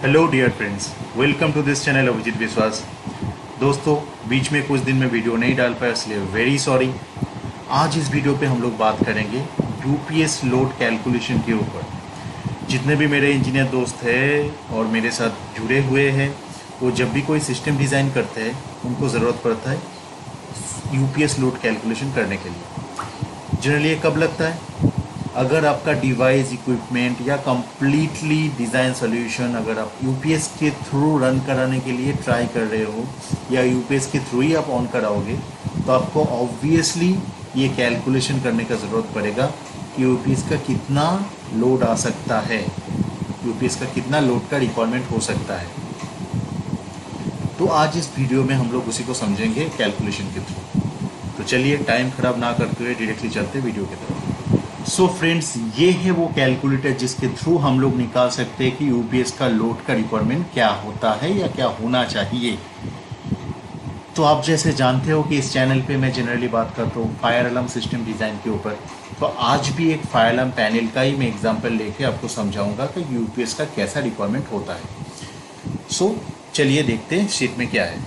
Hello dear friends, welcome to this channel Abhijit Biswas. दोस्तों, बीच में कुछ दिन में वीडियो नहीं डाल पाया, इसलिए वेरी सॉरी। आज इस वीडियो पे हम लोग बात करेंगे यूपीएस लोड कैलकुलेशन के ऊपर। जितने भी मेरे इंजीनियर दोस्त हैं और मेरे साथ जुड़े हुए हैं, वो जब भी कोई सिस्टम डिज़ाइन करते हैं उनको ज़रूरत पड़ता है यूपीएस लोड कैलकुलेशन करने के लिए। जनरली ये कब लगता है? अगर आपका डिवाइस इक्विपमेंट या कंप्लीटली डिज़ाइन सॉल्यूशन अगर आप यूपीएस के थ्रू रन कराने के लिए ट्राई कर रहे हो या यूपीएस के थ्रू ही आप ऑन कराओगे, तो आपको ऑब्वियसली ये कैलकुलेशन करने का ज़रूरत पड़ेगा कि यूपीएस का कितना लोड आ सकता है, यूपीएस का कितना लोड का रिक्वायरमेंट हो सकता है। तो आज इस वीडियो में हम लोग उसी को समझेंगे कैलकुलेशन के थ्रू। तो चलिए टाइम ख़राब ना करते हुए डायरेक्टली चलते वीडियो की तरफ। सो फ्रेंड्स, ये है वो कैलकुलेटर जिसके थ्रू हम लोग निकाल सकते हैं कि यूपीएस का लोड का रिक्वायरमेंट क्या होता है या क्या होना चाहिए। तो आप जैसे जानते हो कि इस चैनल पे मैं जनरली बात करता हूँ फायर अलार्म सिस्टम डिज़ाइन के ऊपर। तो आज भी एक फायर अलार्म पैनल का ही मैं एग्जांपल लेके आपको समझाऊंगा कि यूपीएस का कैसा रिक्वायरमेंट होता है। सो चलिए देखते हैं शीट में क्या है।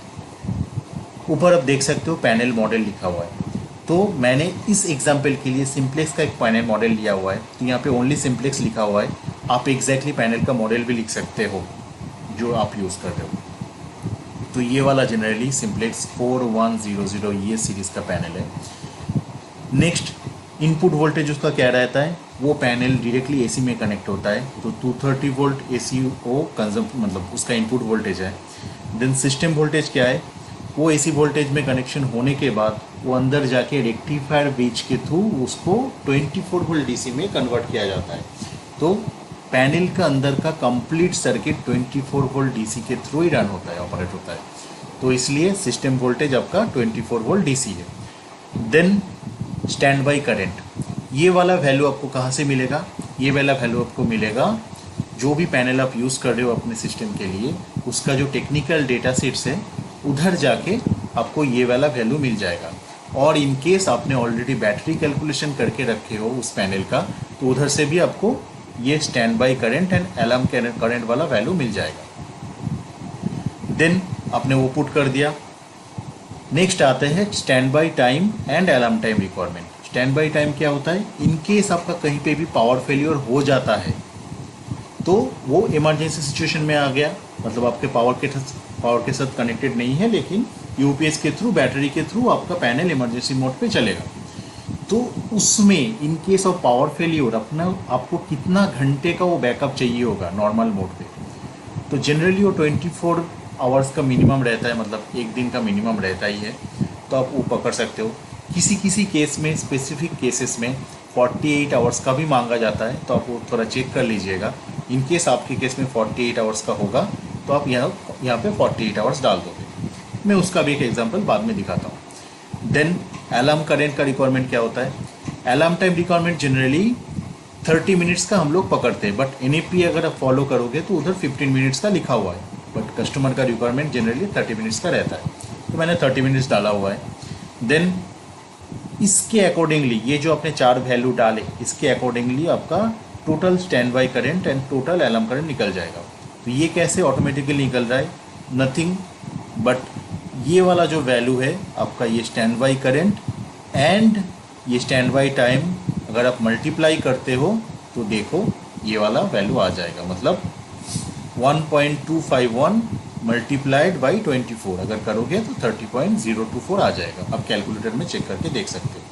ऊपर आप देख सकते हो पैनल मॉडल लिखा हुआ है। तो मैंने इस एग्जाम्पल के लिए सिंप्लेक्स का एक पैनल मॉडल लिया हुआ है, तो यहाँ पे ओनली सिंप्लेक्स लिखा हुआ है। आप एग्जैक्टली पैनल का मॉडल भी लिख सकते हो जो आप यूज़ कर रहे हो। तो ये वाला जनरली सिंप्लेक्स 4100 ये सीरीज़ का पैनल है। नेक्स्ट, इनपुट वोल्टेज उसका क्या रहता है? वो पैनल डायरेक्टली एसी में कनेक्ट होता है, तो 230 वोल्ट एसी वो कंजम मतलब उसका इनपुट वोल्टेज है। देन सिस्टम वोल्टेज क्या है? वो एसी वोल्टेज में कनेक्शन होने के बाद वो अंदर जाके रेक्टिफायर ब्रिज के थ्रू उसको 24 वोल्ट डीसी में कन्वर्ट किया जाता है। तो पैनल का अंदर का कंप्लीट सर्किट 24 वोल्ट डीसी के थ्रू ही रन होता है, ऑपरेट होता है। तो इसलिए सिस्टम वोल्टेज आपका 24 वोल्ट डीसी है। देन स्टैंड बाई करेंट, ये वाला वैल्यू आपको कहाँ से मिलेगा? ये वाला वैल्यू आपको मिलेगा जो भी पैनल आप यूज़ कर रहे हो अपने सिस्टम के लिए, उसका जो टेक्निकल डेटा सेट्स है उधर जाके आपको ये वाला वैल्यू मिल जाएगा। और इन केस आपने ऑलरेडी बैटरी कैलकुलेशन करके रखे हो उस पैनल का, तो उधर से भी आपको ये stand by current and alarm current वाला वैल्यू मिल जाएगा। देन आपने वो पुट कर दिया। नेक्स्ट आते हैं stand by time and alarm time requirement. Stand by time क्या होता है? इन केस आपका कहीं पे भी पावर फेलियर हो जाता है, तो वो इमरजेंसी सिचुएशन में आ गया, मतलब आपके पावर के साथ कनेक्टेड नहीं है, लेकिन यूपीएस के थ्रू बैटरी के थ्रू आपका पैनल इमरजेंसी मोड पे चलेगा। तो उसमें in case of power failure आपको कितना घंटे का वो बैकअप चाहिए होगा नॉर्मल मोड पे? तो जनरली वो 24 आवर्स का मिनिमम रहता है, मतलब एक दिन का मिनिमम रहता ही है। तो आप वो पकड़ सकते हो। किसी किसी केस में, स्पेसिफिक केसेस में 48 आवर्स का भी मांगा जाता है, तो आप वो थोड़ा चेक कर लीजिएगा। इन केस आपके केस में 48 आवर्स का होगा तो आप यहाँ पे 48 आवर्स डाल दोगे। मैं उसका भी एक एग्जांपल बाद में दिखाता हूँ। देन अलार्म करेंट का रिक्वायरमेंट क्या होता है? Alarm time requirement generally 30 minutes का हम लोग पकड़ते हैं, बट एनएपी अगर आप फॉलो करोगे तो उधर 15 मिनट्स का लिखा हुआ है, बट कस्टमर का रिक्वायरमेंट जनरली 30 मिनट्स का रहता है, तो मैंने 30 मिनट्स डाला हुआ है। देन इसके अकॉर्डिंगली ये जो आपने 4 वैल्यू डाले, इसके अकॉर्डिंगली आपका total stand by current and total alarm current निकल जाएगा। तो ये कैसे ऑटोमेटिकली निकल रहा है? नथिंग बट ये वाला जो वैल्यू है आपका, ये स्टैंड बाई करेंट एंड ये स्टैंड बाई टाइम अगर आप मल्टीप्लाई करते हो तो देखो ये वाला वैल्यू आ जाएगा, मतलब 1.251 मल्टीप्लाइड बाई 24 अगर करोगे तो 30.024 आ जाएगा। आप कैलकुलेटर में चेक करके देख सकते हो।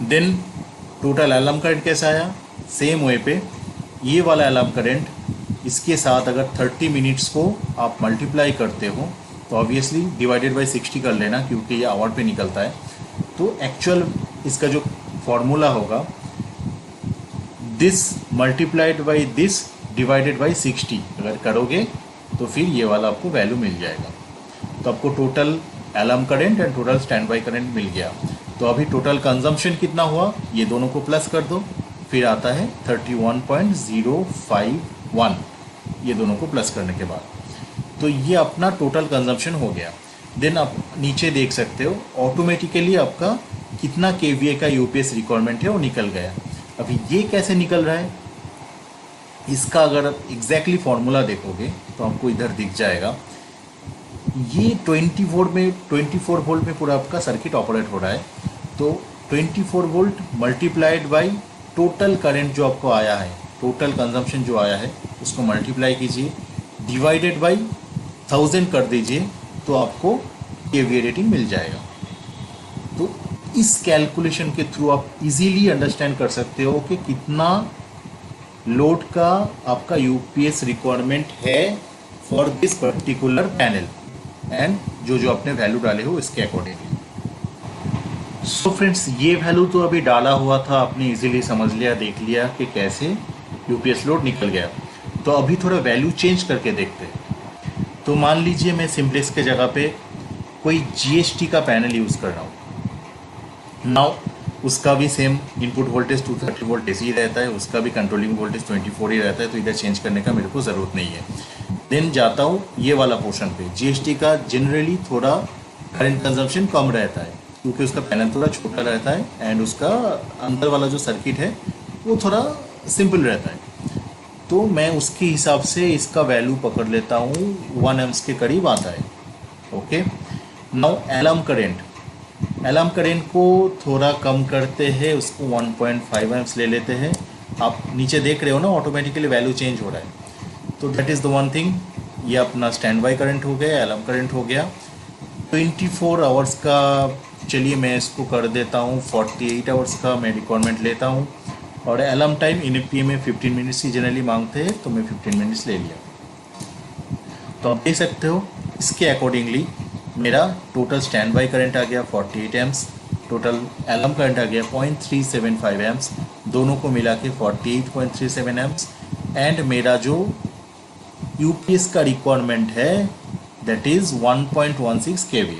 देन टोटल अलार्म करंट कैसा आया? सेम वे पे ये वाला अलार्म करंट इसके साथ अगर 30 मिनट्स को आप मल्टीप्लाई करते हो तो ऑब्वियसली डिवाइडेड बाई 60 कर लेना, क्योंकि ये आवर पे निकलता है। तो एक्चुअल इसका जो फॉर्मूला होगा, this multiplied by this divided by 60 अगर करोगे तो फिर ये वाला आपको वैल्यू मिल जाएगा। तो आपको total alarm current and total standby current मिल गया। तो अभी टोटल कंजम्पशन कितना हुआ, ये दोनों को प्लस कर दो, फिर आता है 31.051, ये दोनों को प्लस करने के बाद। तो ये अपना टोटल कंजम्पशन हो गया। देन आप नीचे देख सकते हो ऑटोमेटिकली आपका कितना केवीए का यूपीएस रिक्वायरमेंट है वो निकल गया। अभी ये कैसे निकल रहा है? इसका अगर आप एग्जैक्टली फॉर्मूला देखोगे तो हमको इधर दिख जाएगा। ये 24 वोल्ट में पूरा आपका सर्किट ऑपरेट हो रहा है। तो 24 volt multiplied by total current जो आपको आया है, टोटल कंजम्पशन जो आया है उसको मल्टीप्लाई कीजिए, डिवाइडेड बाई 1000 कर दीजिए, तो आपको केवीए रेटिंग मिल जाएगा। तो इस कैलकुलेशन के थ्रू आप इजीली अंडरस्टैंड कर सकते हो कि कितना लोड का आपका यूपीएस रिक्वायरमेंट है for this particular panel, and जो जो आपने वैल्यू डाले हो इसके अकॉर्डिंगली। सो फ्रेंड्स, ये वैल्यू तो अभी डाला हुआ था, आपने इजीली समझ लिया, देख लिया कि कैसे यूपीएस लोड निकल गया। तो अभी थोड़ा वैल्यू चेंज करके देखते हैं। तो मान लीजिए मैं सिंप्लेक्स के जगह पे कोई जीएसटी का पैनल यूज़ कर रहा हूँ। नाउ उसका भी सेम इनपुट वोल्टेज 230 वोल्ट ऐसे ही रहता है, उसका भी कंट्रोलिंग वोल्टेज 24 ही रहता है, तो इधर चेंज करने का मेरे को ज़रूरत नहीं है। देन जाता हूँ ये वाला पोर्शन पे। जीएसटी का जनरली थोड़ा करंट कंजम्पशन कम रहता है क्योंकि उसका पैनल थोड़ा छोटा रहता है एंड उसका अंदर वाला जो सर्किट है वो थोड़ा सिंपल रहता है। तो मैं उसके हिसाब से इसका वैल्यू पकड़ लेता हूँ, 1 एम्स के करीब आता है। ओके, नाउ अलार्म करेंट को थोड़ा कम करते हैं, उसको 1.5 एम्स ले लेते हैं। आप नीचे देख रहे हो ना, ऑटोमेटिकली वैल्यू चेंज हो रहा है। तो that is the one thing. ये अपना स्टैंड बाई करंट हो गया, अलार्म करंट हो गया। 24 आवर्स का चलिए मैं इसको कर देता हूँ 48 आवर्स का मैं रिक्वायरमेंट लेता हूँ। और अलार्म टाइम इनएफपीए में 15 मिनट्स ही जनरली मांगते हैं, तो मैं 15 मिनट्स ले लिया। तो आप देख सकते हो इसके अकॉर्डिंगली मेरा टोटल स्टैंड बाई करंट आ गया 48 एम्स, टोटल अलार्म करंट आ गया 0.375 एम्स, दोनों को मिला के 48.37 एम्स। एंड मेरा जो यूपीएस का रिक्वायरमेंट है दैट इज़ 1.16 केवी।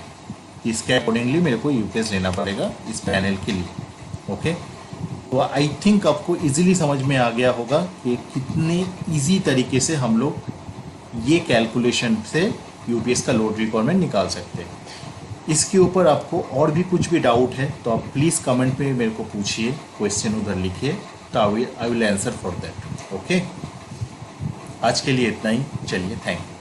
इसके अकॉर्डिंगली मेरे को यूपीएस लेना पड़ेगा इस पैनल के लिए। ओके, तो आई थिंक आपको इजीली समझ में आ गया होगा कि कितने इजी तरीके से हम लोग ये कैलकुलेशन से यूपीएस का लोड रिक्वायरमेंट निकाल सकते हैं। इसके ऊपर आपको और भी कुछ भी डाउट है तो आप प्लीज़ कमेंट पे मेरे को पूछिए, क्वेश्चन उधर लिखिए, तो I will answer for that. Okay, आज के लिए इतना ही, चलिए, थैंक यू।